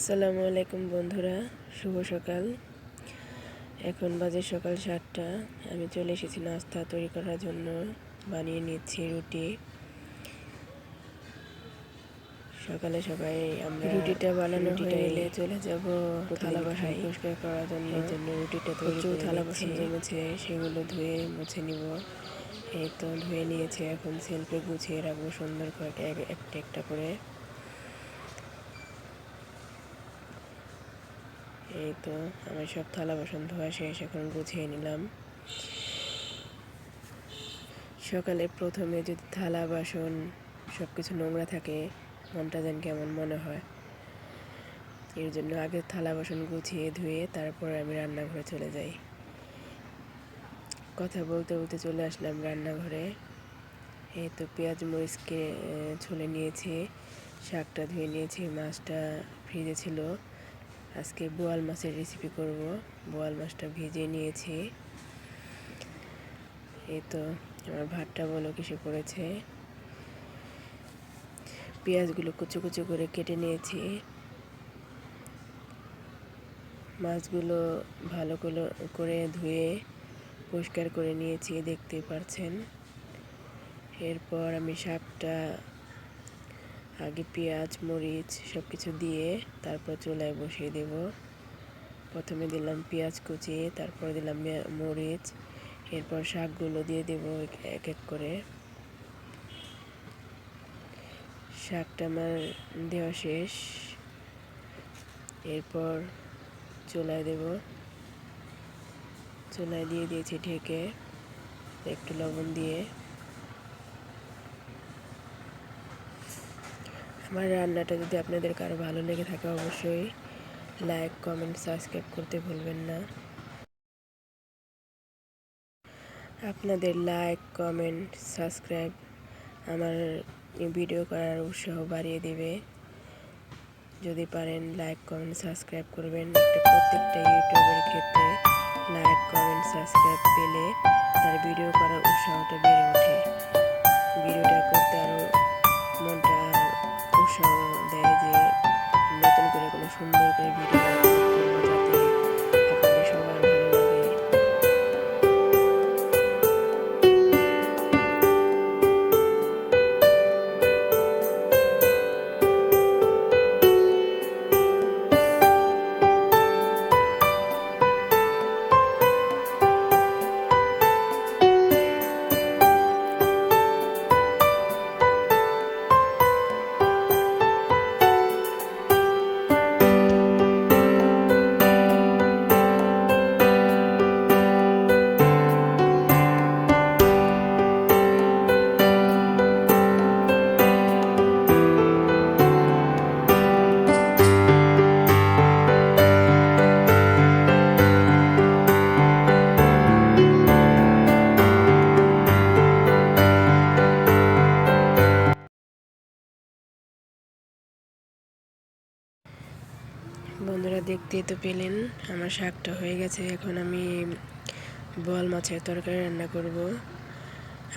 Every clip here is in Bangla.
আসসালামু আলাইকুম বন্ধুরা, শুভ সকাল। এখন বাজে সকাল 7টা। আমি চলে এসেছি নাস্তা তৈরি করার জন্য। বানিয়ে নিচ্ছি রুটি। সকালে সবাই আমরা রুটিটা বানানো হয়ে গেলে চলে যাব থালা বাসন পরিষ্কার করার জন্য। এই জন্য রুটিটা তৈরি করে থালা বাসন জমেছে, সেগুলো ধুয়ে মুছে নিব। এই তো ধুয়ে নিয়েছে, এখন সেলফে গুছিয়ে রাখবো সুন্দর করে একটা একটা করে। এই তো আমার সব থালা বাসন ধোয়া শেষ, এখন গুছিয়ে নিলাম। সকালে প্রথমে যদি থালা বাসন সব কিছু নোংরা থাকে, মনটা যেন কেমন মনে হয়। এর জন্য আগে থালা বাসন গুছিয়ে ধুয়ে তারপর আমি রান্নাঘরে চলে যাই। কথা বলতে বলতে চলে আসলাম রান্নাঘরে। এই তো পেঁয়াজ মরিচকে ছুলে নিয়েছি, শাকটা ধুয়ে নিয়েছি, মাছটা ফ্রিজে ছিল। আজকে বোয়াল মাছের রেসিপি করব। বোয়াল মাছটা ভিজিয়ে নিয়েছি। এই তো আমার ভাতটা বলো কিসে পড়েছে। পেঁয়াজগুলো কুচো কুচো করে কেটে নিয়েছি। মাছগুলো ভালো করে ধুয়ে পরিষ্কার করে নিয়েছি, দেখতে পারছেন। এরপর আমি শাকটা আগে পেঁয়াজ মরিচ সব কিছু দিয়ে তারপর চুলায় বসিয়ে দেব। প্রথমে দিলাম পেঁয়াজ কুচি, তারপর দিলাম মরিচ, এরপর শাকগুলো দিয়ে দেব এক এক করে। শাকটা আমার দেওয়া শেষ। এরপর চুলায় দেব। চুলায় দিয়ে দিয়েছি ঢেকে, একটু লবণ দিয়ে। আমার রান্নাটা যদি আপনাদের কারো ভালো লেগে থাকে, অবশ্যই লাইক কমেন্ট সাবস্ক্রাইব করতে ভুলবেন না। আপনাদের লাইক কমেন্ট সাবস্ক্রাইব আমার ভিডিও করার উৎসাহ বাড়িয়ে দেবে। যদি পারেন লাইক কমেন্ট সাবস্ক্রাইব করবেন। প্রত্যেকটা ইউটিউবের ক্ষেত্রে লাইক কমেন্ট সাবস্ক্রাইব পেলে তার ভিডিও করার উৎসাহটা বেড়ে ওঠে। ভিডিওটা করতে আরও মনটা উৎসাহ দেয় যে নতুন করে কোনো সুন্দর করে ভিডিও করবো, যাতে আপনাদের সবার ভালো লাগে। বন্ধুরা, দেখতেই তো পেলেন আমার শাকটা হয়ে গেছে। এখন আমি বোয়াল মাছের তরকারি রান্না করব।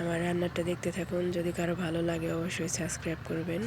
আমার রান্নাটা দেখতে থাকুন। যদি কারো ভালো লাগে অবশ্যই সাবস্ক্রাইব করবেন।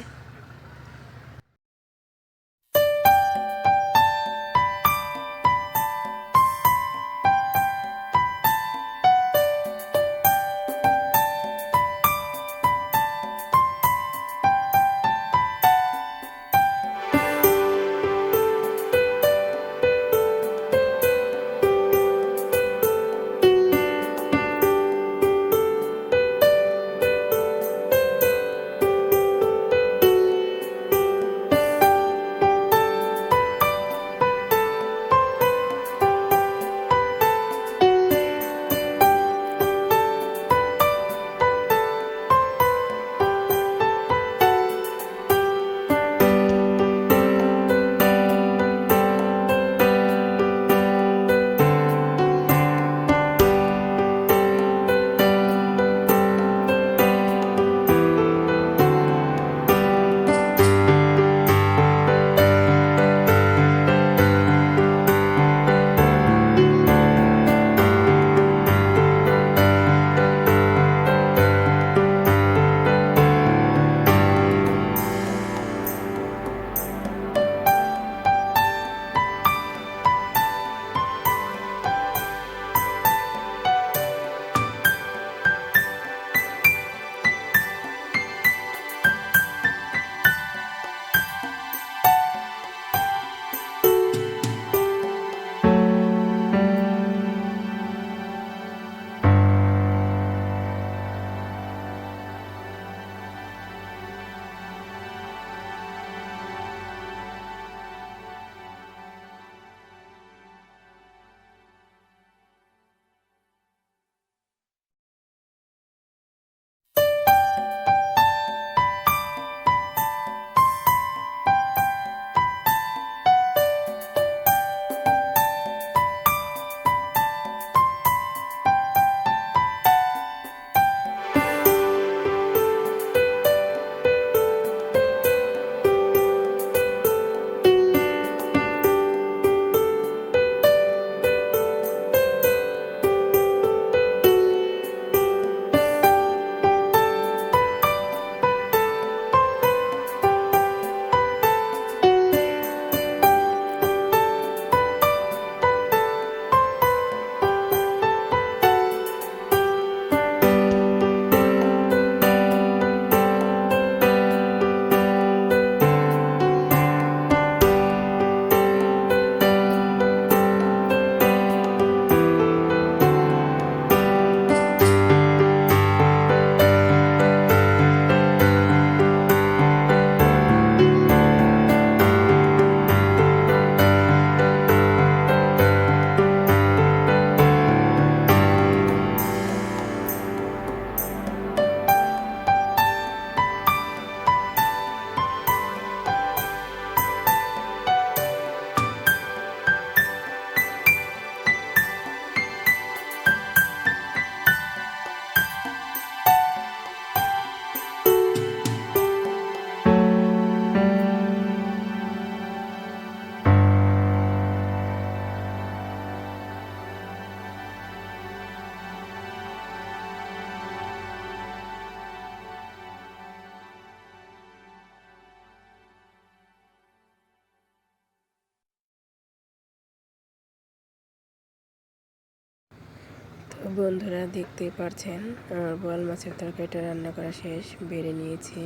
বন্ধুরা দেখতেই পারছেন আমার বোয়াল মাছের তরকারিটা রান্না করা শেষ, বেড়ে নিয়েছি।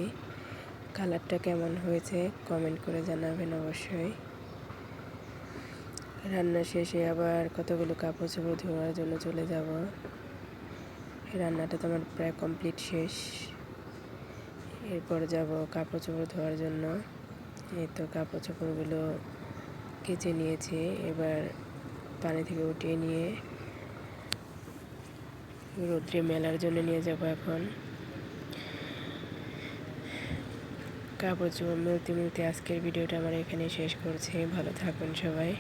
কালারটা কেমন হয়েছে কমেন্ট করে জানাবেন অবশ্যই। রান্না শেষে আবার কতগুলো কাপড় চোপড় ধোয়ার জন্য চলে যাব। রান্নাটা তো আমার প্রায় কমপ্লিট শেষ, এরপর যাব কাপড় চোপড় ধোয়ার জন্য। এই তো কাপড় চোপড়গুলো কেচে নিয়েছি, এবার পানি থেকে উঠিয়ে নিয়ে রোদ্রে মেলার জন্য নিয়ে যাব। এখন কাপড় চোপড় মেলতে মেলতে আজকের ভিডিওটা আমার এখানে শেষ করছি। ভালো থাকুন সবাই।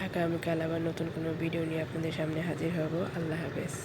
আগামীকাল আবার নতুন কোনো ভিডিও নিয়ে আপনাদের সামনে হাজির হব। আল্লাহ হাফেজ।